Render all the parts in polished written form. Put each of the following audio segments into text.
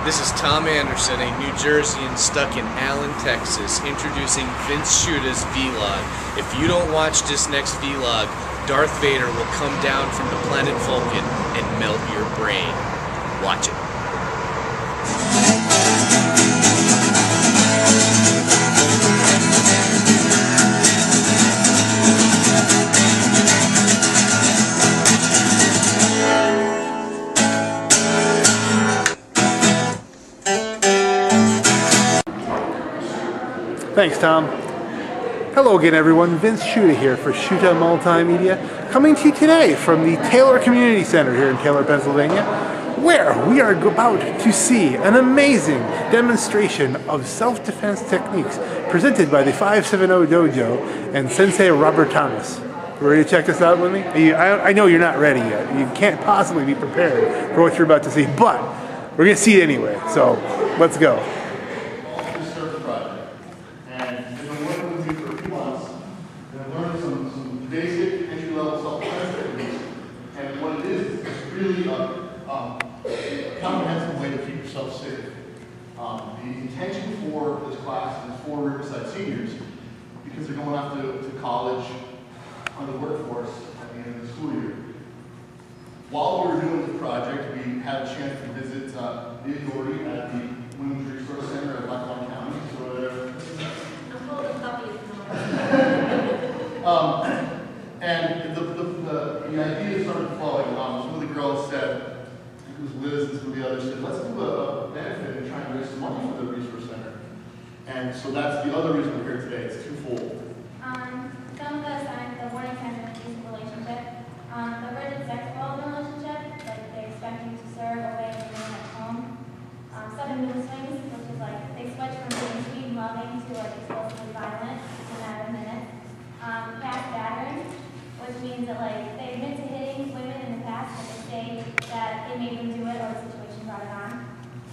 This is Tom Anderson, a New Jerseyan stuck in Allen, Texas, introducing Vince Shuta's vlog. If you don't watch this next vlog, Darth Vader will come down from the planet Vulcan and melt your brain. Watch it. Thanks, Tom. Hello again, everyone. Vince Shuta here for Shuta Multimedia, coming to you today from the Taylor Community Center here in Taylor, Pennsylvania, where we are about to see an amazing demonstration of self-defense techniques presented by the 570 Dojo and Sensei Robert Thomas. Ready to check this out with me? I know you're not ready yet. You can't possibly be prepared for what you're about to see, but we're going to see it anyway, so let's go. Basic entry-level self-defense techniques, and what it is really a comprehensive way to keep yourself safe. The intention for this class is for Riverside seniors because they're going off to college on the workforce at the end of the school year. While we were doing this project, we had a chance to visit the authority at the Women's Resource Center at Lackawanna County. So, I'm holding puppies. And the idea started flowing. Some of the girls said, I think it was Liz and some of the others said, let's do a benefit and try and raise some money for the Resource Center. And so that's the other reason we're here today. It's twofold. Some of us aren't the warning signs of an abusive relationship. The rigid sex-involved relationship, like they expect you to serve away from being at home. Sudden mood swings, which is like they switch from being sweet and loving to like explosively violent in a matter of minutes. Past patterns, which means that like they admit to hitting women in the past, but they say that they made them do it or the situation brought it on.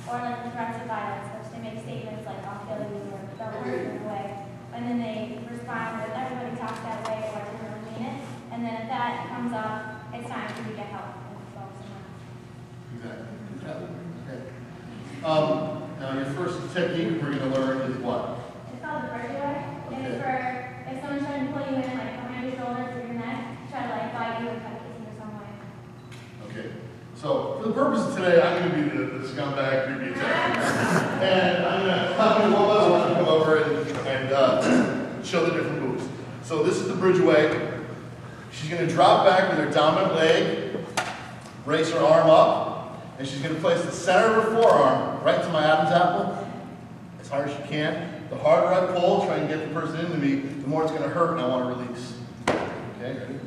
Or like the threats of violence, which they make statements like I'll kill you or they'll run you away. And then they respond with everybody talks that way or I didn't really mean it. And then if that comes up, it's time for you to get help. Exactly. Okay. Now your first technique we're going to learn is what? It's called the Riverside way. And it's for if someone's trying to pull you in like behind your shoulders or your neck, try to like bite you or cut you in some way. Okay. So for the purpose of today, I'm going to be the scumbag creepy attacker. And I'm going to one by one come over and show the different moves. So this is the bridge away. She's going to drop back with her dominant leg, raise her arm up, and she's going to place the center of her forearm right to my Adam's apple as hard as she can. The harder I pull, try and get the person into me, the more it's going to hurt and I want to release. Okay, ready?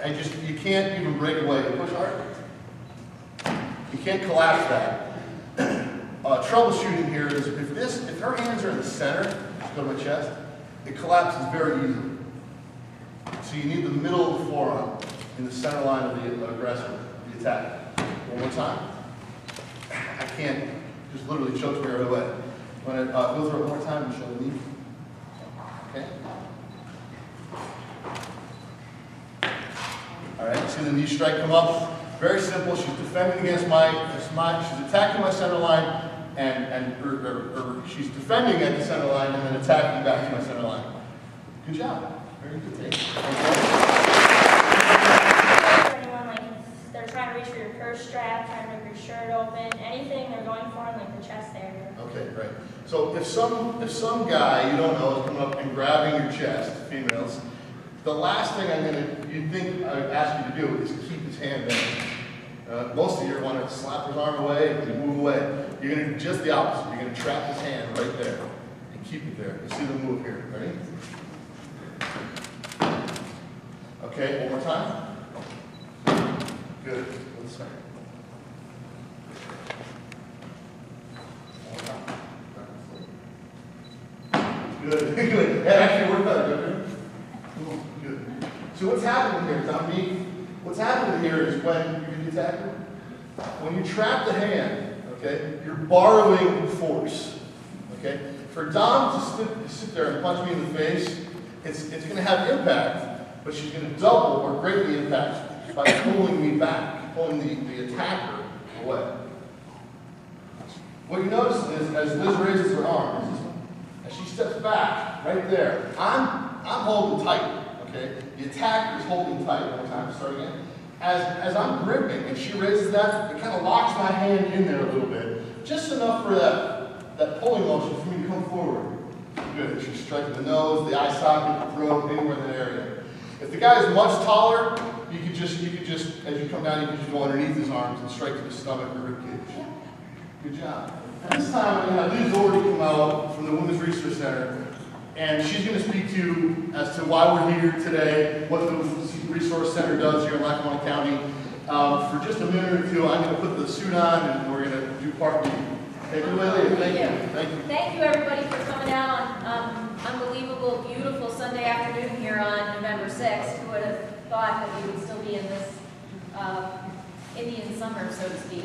And you can't even break away. You push hard. You can't collapse that. Troubleshooting here is if her hands are in the center, go to my chest, it collapses very easily. So you need the middle of the forearm in the center line of the aggressor, the attack. One more time. I can't, just literally chokes me right away. When it goes through it one more time, you show the knee. Okay? All right, see the knee strike come up? Very simple. She's defending against she's attacking my center line, or she's defending at the center line and then attacking back to my center line. Good job. Very good take. Anyone like they're trying to reach for your purse strap, trying to rip your shirt open, anything they're going for in like the chest area. Okay, great. So if some guy you don't know is coming up and grabbing your chest, females, the last thing you'd think I would ask you to do is keep his hand there. Most of you want to slap his arm away and move away. You're going to do just the opposite. You're going to trap his hand right there and keep it there. You see the move here. Ready? Okay, one more time. Good. Let's start. Good. Good. That actually worked better, didn't it? Good. So what's happening here, Tommy? What's happening here is when you're attacking, when you trap the hand, okay, you're borrowing force. Okay? For Dom to sit there and punch me in the face, it's going to have impact, but she's going to double or greatly impact by pulling me back, pulling the attacker away. what you notice is as Liz raises her arms, as she steps back, right there, I'm holding tight, okay? The attacker is holding tight. One more time, start again. As I'm gripping and she raises that, it kind of locks my hand in there a little bit, just enough for that pulling motion for me to come forward. Good. She's striking the nose, the eye socket, the throat, anywhere in that area. If the guy is much taller, you could just, as you come down, you could just go underneath his arms and strike to the stomach or ribcage. Good job. This time, I'm going to have Liz already come out from the Women's Resource Center, and she's going to speak to you as to why we're here today, what the Resource Center does here in Lackawanna County. For just a minute or two, I'm going to put the suit on, and we're going to do part B. Take it away, Leah. Thank you. Thank you. Thank you, everybody, for coming out on unbelievable, beautiful Sunday afternoon here on November 6th. Who would have thought that we would still be in this Indian summer, so to speak.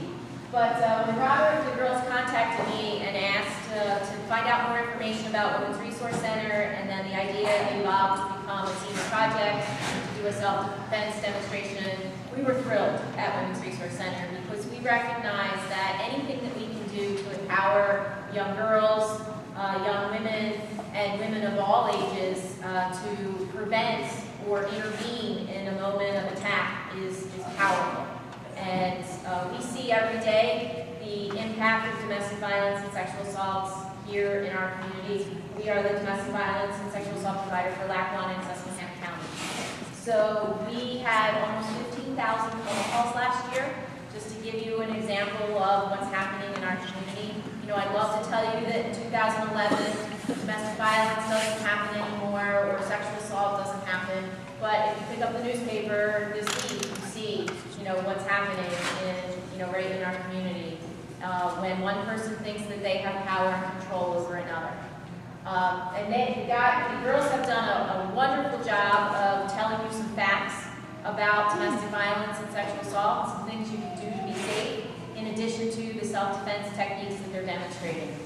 But when Robert and the girls contacted me and asked to find out more information about Women's Resource Center, and then the idea evolved to become a senior project, to do a self-defense demonstration, we were thrilled at Women's Resource Center because we recognize that anything that we can do to empower young girls, young women, and women of all ages to prevent or intervene in a moment of attack is powerful. And we see every day the impact of domestic violence and sexual assaults here in our communities. We are the domestic violence and sexual assault provider for Lackawanna and Susquehanna County. So we had almost 15,000 phone calls last year, just to give you an example of what's happening in our community. You know, I'd love to tell you that in 2011, domestic violence doesn't happen anymore, or sexual assault doesn't happen. But if you pick up the newspaper this week, you see, you know, what's happening in, you know, right in our community when one person thinks that they have power and control over another. And the girls have done a wonderful job of telling you some facts about domestic violence and sexual assault, some things you can do to be safe, in addition to the self-defense techniques that they're demonstrating.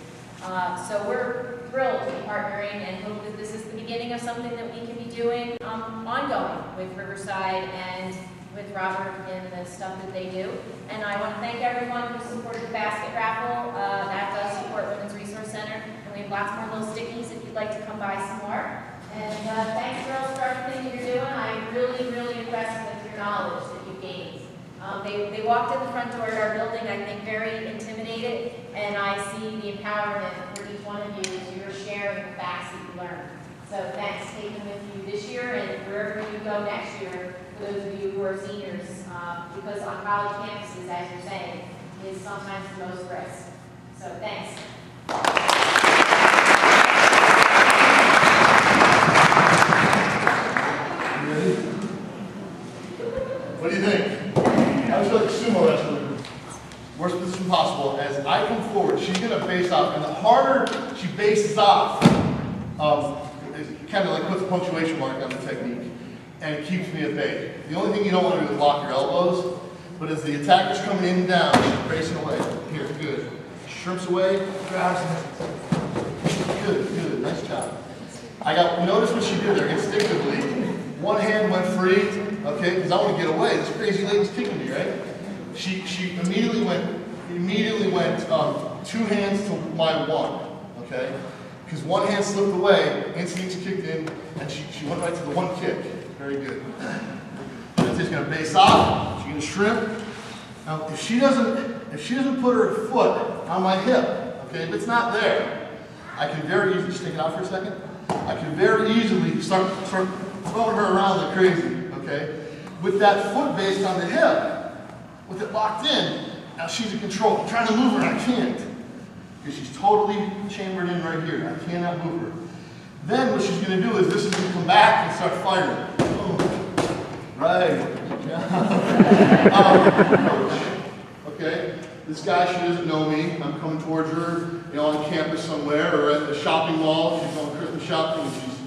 So we're thrilled to be partnering and hope that this is the beginning of something that we can be doing ongoing with Riverside and with Robert and the stuff that they do. And I want to thank everyone who supported the basket raffle. That does support Women's Resource Center. And we have lots more little stickies if you'd like to come buy some more. And thanks, girls, for everything that you're doing. I'm really, really impressed with your knowledge that you've gained. They walked in the front door of our building, I think, very intimidated, and I see the empowerment for each one of you as you're sharing the facts that you learned. So thanks. Take them with you this year and wherever you go next year, for those of you who are seniors, because on college campuses, as you're saying, is sometimes the most risk. So thanks. What do you think? I feel like a sumo wrestler. Worst position possible. As I come forward, she's going to base off, and the harder she bases off, it kind of like puts a punctuation mark on the technique, and it keeps me at bay. The only thing you don't want to do is lock your elbows, but as the attacker's coming in and down, she's bracing away. Here, good. Shrimps away, grabs it. Good, nice job. Notice what she did there instinctively. One hand went free, okay, because I want to get away. This crazy lady's kicking me, right? She immediately went 2 hands to my 1, okay? Because one hand slipped away, instincts kicked in, and she went right to the 1 kick. Very good. She's going to base off. She's going to shrimp. Now, if she doesn't put her foot on my hip, okay, if it's not there, I can very easily just take it out for a second. I can very easily start throwing her around like crazy, okay? With that foot based on the hip, with it locked in, now she's in control. I'm trying to move her and I can't. Because she's totally chambered in right here. I cannot move her. Then what she's going to do is this is going to come back and start firing. Boom. Right. Okay. This guy, she doesn't know me. I'm coming towards her, on campus somewhere or at the shopping mall. She's going Christmas shopping and she's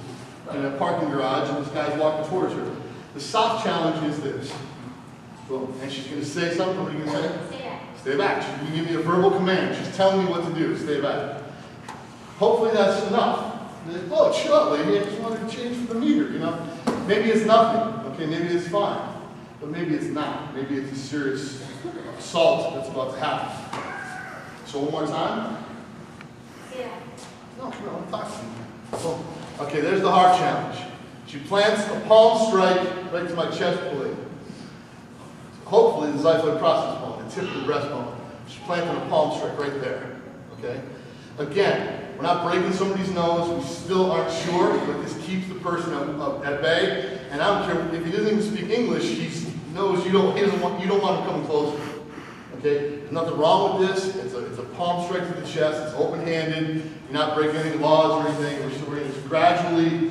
in a parking garage and this guy's walking towards her. The soft challenge is this. Boom. And she's going to say something. What are you going to say? Stay back. Stay back. She's going to give me a verbal command. She's telling me what to do. Stay back. Hopefully that's enough. Oh, chill out, lady. I just wanted to change the meter, Maybe it's nothing. Okay, maybe it's fine. But maybe it's not. Maybe it's a serious assault that's about to happen. So one more time. Yeah. No, I'm talking to you. Okay, there's the heart challenge. She plants a palm strike right to my chest plate. Hopefully the xiphoid process bone, the tip of the breastbone. She's planting a palm strike right there. Okay? Again, we're not breaking somebody's nose. We still aren't sure, but this keeps the person at bay. And I don't care if he doesn't even speak English. He knows you don't want him coming closer. Okay? There's nothing wrong with this. It's a palm strike to the chest. It's open-handed. You're not breaking any laws or anything. We're going to just gradually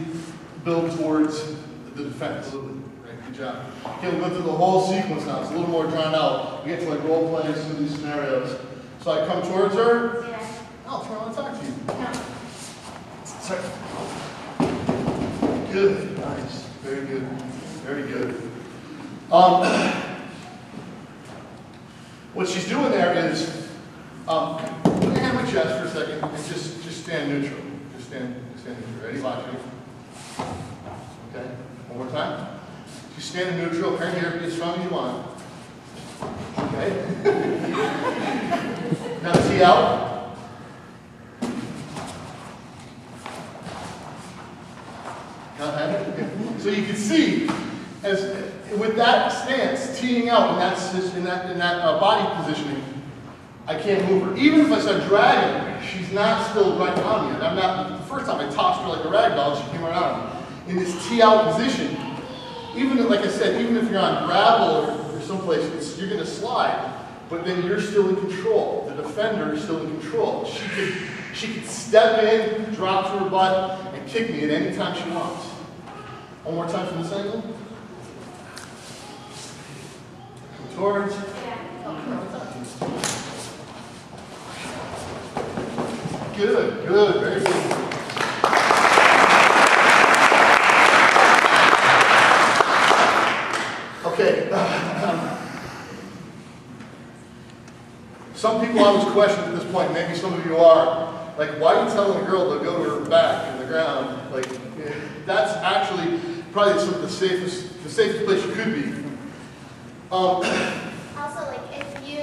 build towards the defense. Right? Good job. Okay, we'll go through the whole sequence now. It's a little more drawn out. We get to like role playing some of these scenarios. So I come towards her. Yeah. Oh, I want to talk to you. No. Sorry. Good. Nice. Very good. Very good. What she's doing there is, put your hand on my chest for a second and just stand neutral. Just stand neutral. Ready? Watch me. Okay. One more time. She's standing neutral. Turn here. Be as strong as you want. Okay. Now tee out. So you can see, as with that stance, teeing out, in that body positioning, I can't move her. Even if I start dragging her, she's not still right on me. I'm not. The first time I tossed her like a rag doll, she came right on me. In this tee out position, even like I said, even if you're on gravel or someplace, you're going to slide, but then you're still in control. The defender is still in control. She could step in, drop to her butt, and kick me at any time she wants. One more time from this angle. Come towards. Good, good, very good. Okay. Some people always question at this point, maybe some of you are, like, why are you telling a girl to go to her back in the ground? Like, that's actually probably sort of the safest place you could be. Also, like, if you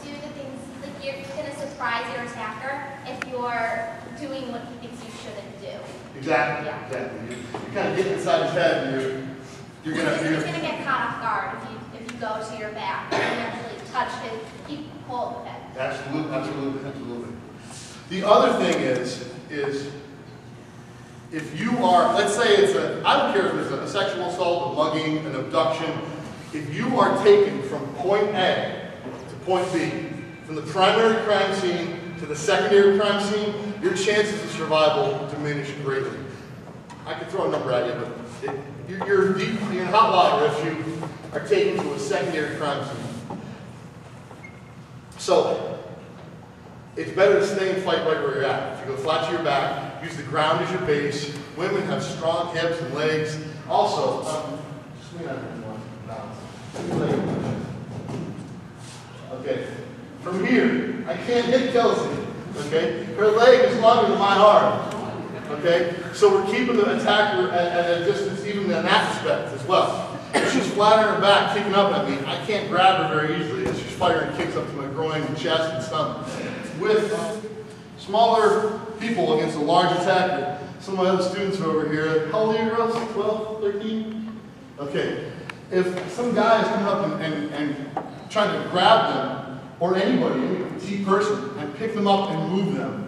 do the things, like, you're going to surprise your attacker if you're doing what he thinks you shouldn't do. Exactly. Yeah. Exactly. You kind of get inside his head, and you're gonna. He's going to get caught off guard if you go to your back and actually touch his, keep hold of it. Absolutely. The other thing is if you are, let's say I don't care if it's a sexual assault, a mugging, an abduction, if you are taken from point A to point B, from the primary crime scene to the secondary crime scene, your chances of survival diminish greatly. I could throw a number at you, but you're in hot water if you are taken to a secondary crime scene. So, it's better to stay and fight right where you're at. If you go flat to your back, use the ground as your base. Women have strong hips and legs. Also, swing out here one. Okay. From here, I can't hit Kelsey. Okay. Her leg is longer than my arm. Okay. So we're keeping the attacker at a distance, even in that aspect as well. If she's flat on her back, kicking up at me, I can't grab her very easily as she's firing kicks up to my groin and chest and stomach. With smaller people against a large attacker, some of my other students are over here. How old are you girls? 12, 13? Okay. If some guy is coming up and trying to grab them, or anybody, any petite person, and pick them up and move them,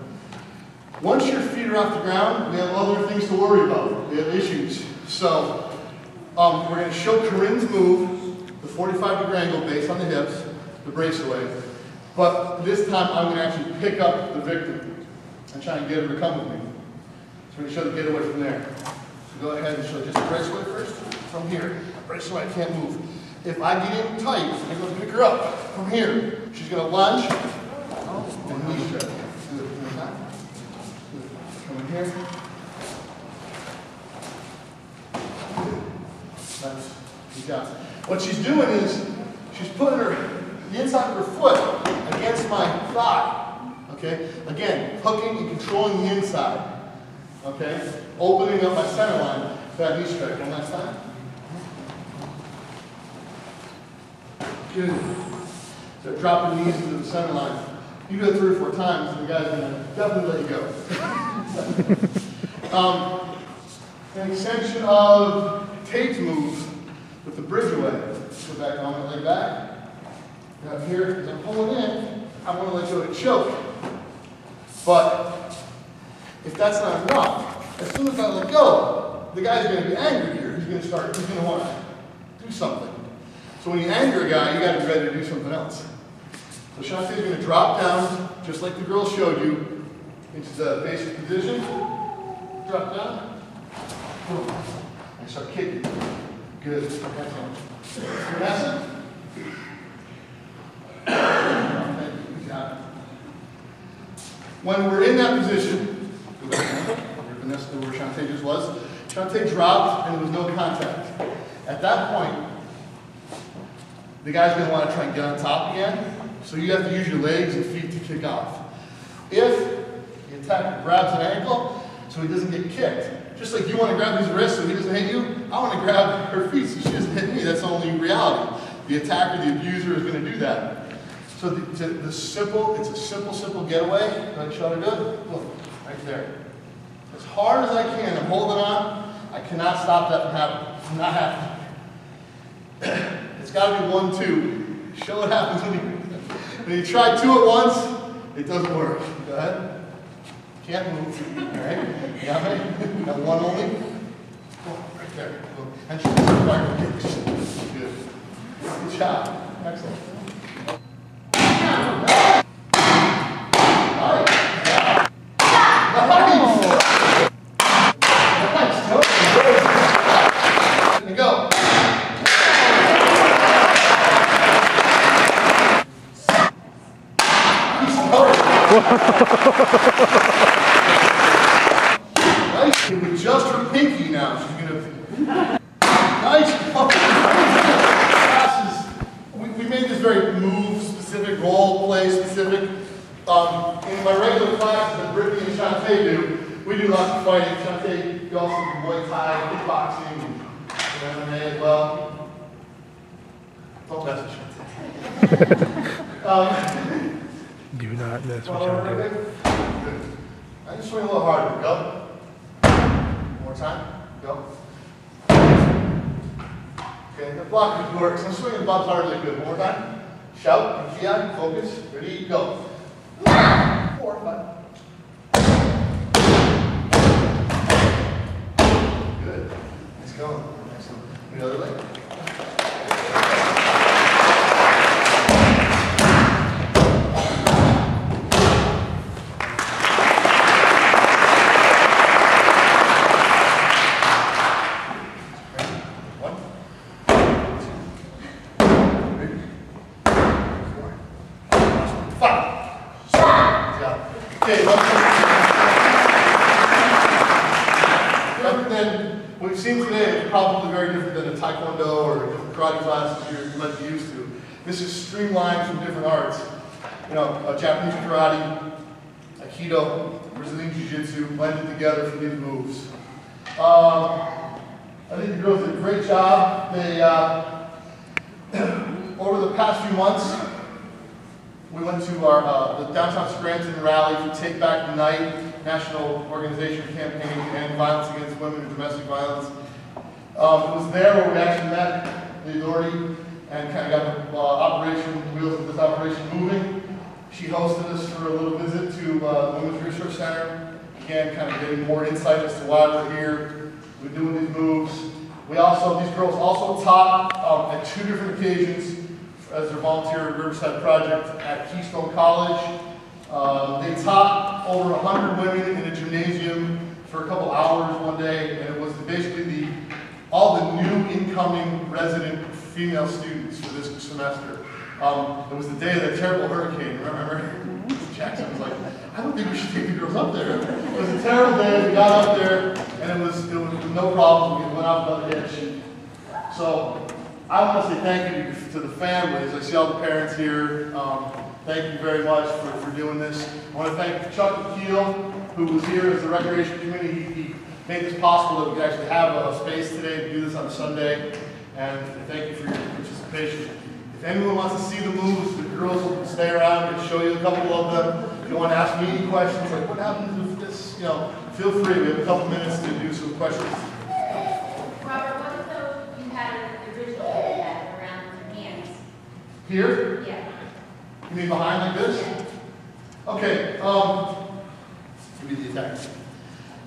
once your feet are off the ground, we have other things to worry about. We have issues. So, we're going to show Corinne's move, the 45-degree angle based on the hips, the braceaway. But this time I'm going to actually pick up the victim and try and get her to come with me. So we're going to show the getaway from there. So go ahead and show just the braceaway first. From here, braceaway, I can't move. If I get in tight, I'm going to pick her up from here. She's going to lunge and knee stretch. Do it one more time. Come in here. Nice. You got it. What she's doing is she's putting the inside of her foot against my thigh. Okay? Again, hooking and controlling the inside. Okay? Opening up my center line for that knee stretch. One last time. Good. So dropping knees into the center line. You do it 3 or 4 times, and the guy's gonna definitely let you go. An extension of Tate's moves with the bridge away. Go back on it, leg back. And up here, as I'm pulling in, I want to let go of the choke. But if that's not enough, as soon as I let go, the guy's going to be angry here. He's going to want to do something. So when you anger a guy, you got to be ready to do something else. So Shanta is going to drop down, just like the girl showed you, into the basic position. Drop down. Boom. And start kicking. Good. Excellent. Vanessa? When we're in that position, go back down. Vanessa, where Shanta just was. Shanta dropped and there was no contact. At that point, the guy's going to want to try and get on top again. So you have to use your legs and feet to kick off. If the attacker grabs an ankle so he doesn't get kicked, just like you want to grab his wrist so he doesn't hit you, I want to grab her feet so she doesn't hit me. That's the only reality. The attacker, the abuser, is going to do that. So it's a simple getaway. Like Shanta do it. Look, right there. As hard as I can, I'm holding on. I cannot stop that from happening. It's not happening. It's got to be 1, 2. Show what happens when you try 2 at once. It doesn't work. Go ahead. Can't move. All right. You got me? Got 1 only. Oh, right there. And she's fire kicks. Good. Good job. Excellent. Nice. Can we adjust her pinky now? She's gonna. Nice. Classes. We made this very move specific, role play specific. In my regular classes that Brittany and Shanta do, we do lots of fighting. Shanta, you also do Muay Thai, kickboxing, and MMA as well. Don't mess with Shanta. Do not mess with Shanta. Good. I can swing a little harder. Go. One more time. Go. Okay, the block works. I'm swinging about harder than good. One more time. Shout. Key out. Focus. Ready. Go. 4, 5. Good. Nice going. Excellent. The other leg. What we've seen today is probably very different than a taekwondo or different karate classes you might be used to. This is streamlined from different arts. You know, Japanese karate, Aikido, Brazilian Jiu-Jitsu, blended together for these moves. I think the girls did a great job. They, over the past few months, we went to our the downtown Scranton rally to Take Back the Night, national organization campaign to end violence against women and domestic violence. It was there where we actually met the authority and kind of got the wheels of this operation moving. She hosted us for a little visit to the Women's Resource Center. Again, kind of getting more insight as to why we're here. We're doing these moves. These girls also taught at 2 different occasions as their volunteer Riverside project at Keystone College. They taught over 100 women in a gymnasium for a couple hours one day, and it was basically all the new incoming resident female students for this semester. It was the day of that terrible hurricane. Remember? Jackson was like, I don't think we should take the girls up there. It was a terrible day. We got up there, and it was no problem. We went off another ditch. So I want to say thank you to the families. I see all the parents here. Thank you very much for doing this. I want to thank Chuck Keel, who was here as the recreation committee. He made this possible that we could actually have a space today to do this on a Sunday. And thank you for your participation. If If anyone wants to see the moves, the girls will stay around and show you a couple of them. If you want to ask me any questions, like what happens with this, feel free. We have a couple minutes to do some questions. Robert, what if though you had the original head around your hands? Here? Yeah. You mean behind like this? Okay, give me the attack.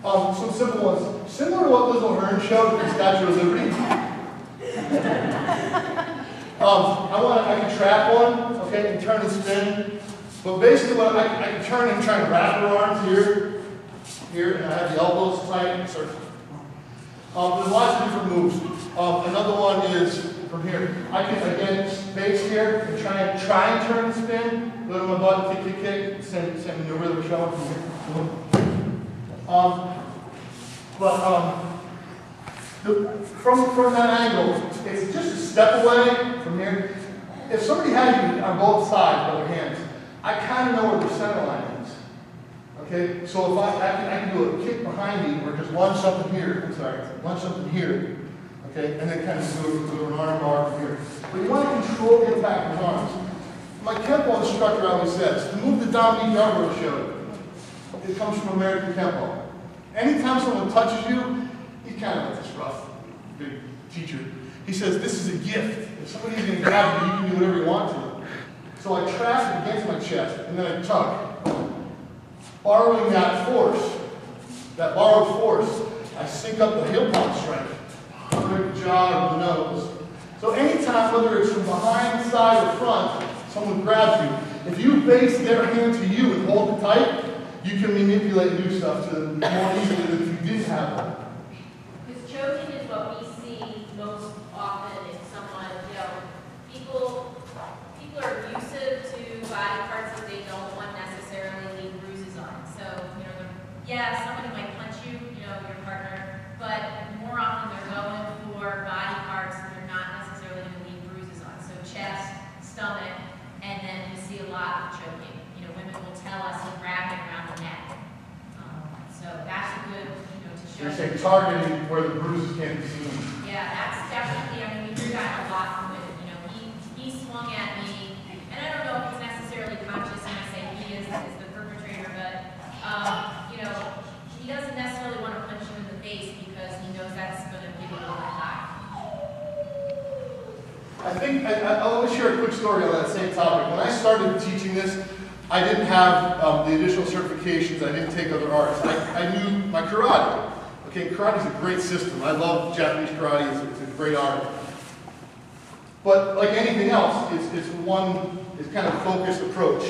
Some simple ones. Similar to what Liz O'Hearn showed at the Statue of Liberty. I can trap one, okay, and turn and spin. But basically what I can turn and try to wrap her arms here, and I have the elbows tight and circle. There's lots of different moves. Another one is from here. I can, again, base here and try and turn and spin. Go to my butt, kick, same maneuver that we're showing from here. From that angle, it's just a step away from here. If somebody has you on both sides by their hands, I kind of know where the center line is. Okay, so if I can do a kick behind me or just lunge something here, lunge something here, okay, and then kind of do an arm bar from here. But you want to control the impact of his arms. My Kempo instructor always says, the move that Dominique Yarbrough showed, it comes from American Kempo. Anytime someone touches you, he's kind of like this rough, big teacher. He says, this is a gift. If somebody's going to grab you, you can do whatever you want to. So I trap it against my chest, and then I tug. Borrowing that force, that borrowed force, I sync up the heel pop strike. The jaw or the nose. So anytime, whether it's from behind, side, or front, someone grabs you, if you base their hand to you and hold it tight, you can manipulate and do stuff to them more easily than if you didn't have one. Because choking is what we see most often in someone, people are abusive to body parts that they don't want necessarily leave bruises on. So, somebody might punch you, your partner, but more often they're going for body parts that they're not necessarily going to leave bruises on. So chest, stomach, and then we see a lot of choking. Women will tell us to grab it around the neck. So that's a good, to show. You're saying targeting where the bruises can't be seen. Yeah, that's definitely, we hear that a lot from women. He swung at me, and I don't know if he's necessarily conscious when I say he is the perpetrator, but, he doesn't necessarily want to punch you in the face because he knows that's going to give you a little high. I'll share a quick story on that same topic. When I started teaching this, I didn't have the additional certifications. I didn't take other arts. I knew my karate. Okay, karate is a great system. I love Japanese karate. It's a great art. But like anything else, it's kind of focused approach.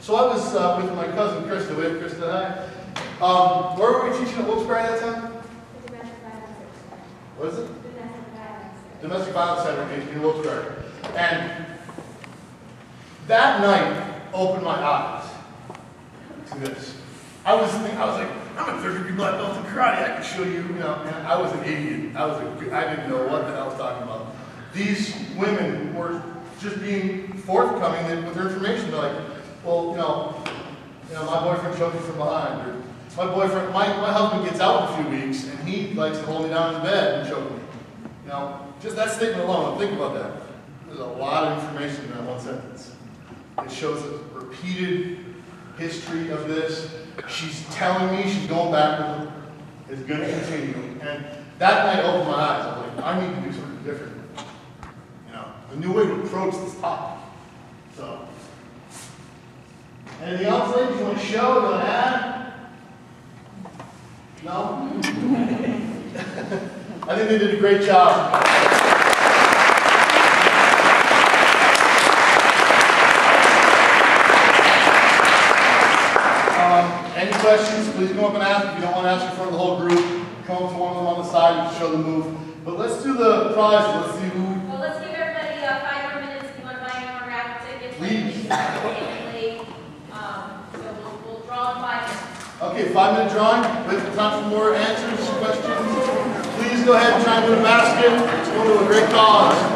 So I was with my cousin Krista. We have Krista. Hi. Where were we teaching at Wilkes-Barre at that time? Domestic violence. What is it? Domestic violence. Domestic Violence Center in Wilkes-Barre. And that night opened my eyes to this. I was like, I'm a third-degree black belt in karate. I can show you, and I was an idiot. I didn't know what the hell I was talking about. These women were just being forthcoming with their information. They're like, well, my boyfriend choked me from behind. Or my husband gets out in a few weeks, and he likes to hold me down in bed and choke me. Just that statement alone, think about that. There's a lot of information in that one sentence. It shows a repeated history of this. She's telling me she's going back with him. It's going to continue. And that night opened my eyes. I was like, I need to do something different. A new way to approach this topic. So, anything else, ladies? You want to show? You want to add? No? I think they did a great job. Any questions, please come up and ask. If you don't want to ask in front of the whole group, come up to one of them on the side, you can show the move. But let's do the prize. Let's see who. Well, let's give everybody 5 more minutes if you want to buy any more raffle tickets. Please. So we'll draw in 5 minutes. Okay, 5-minute drawing. Wait for time for more answers, questions. Please go ahead and try and win a basket. It's going to a great cause.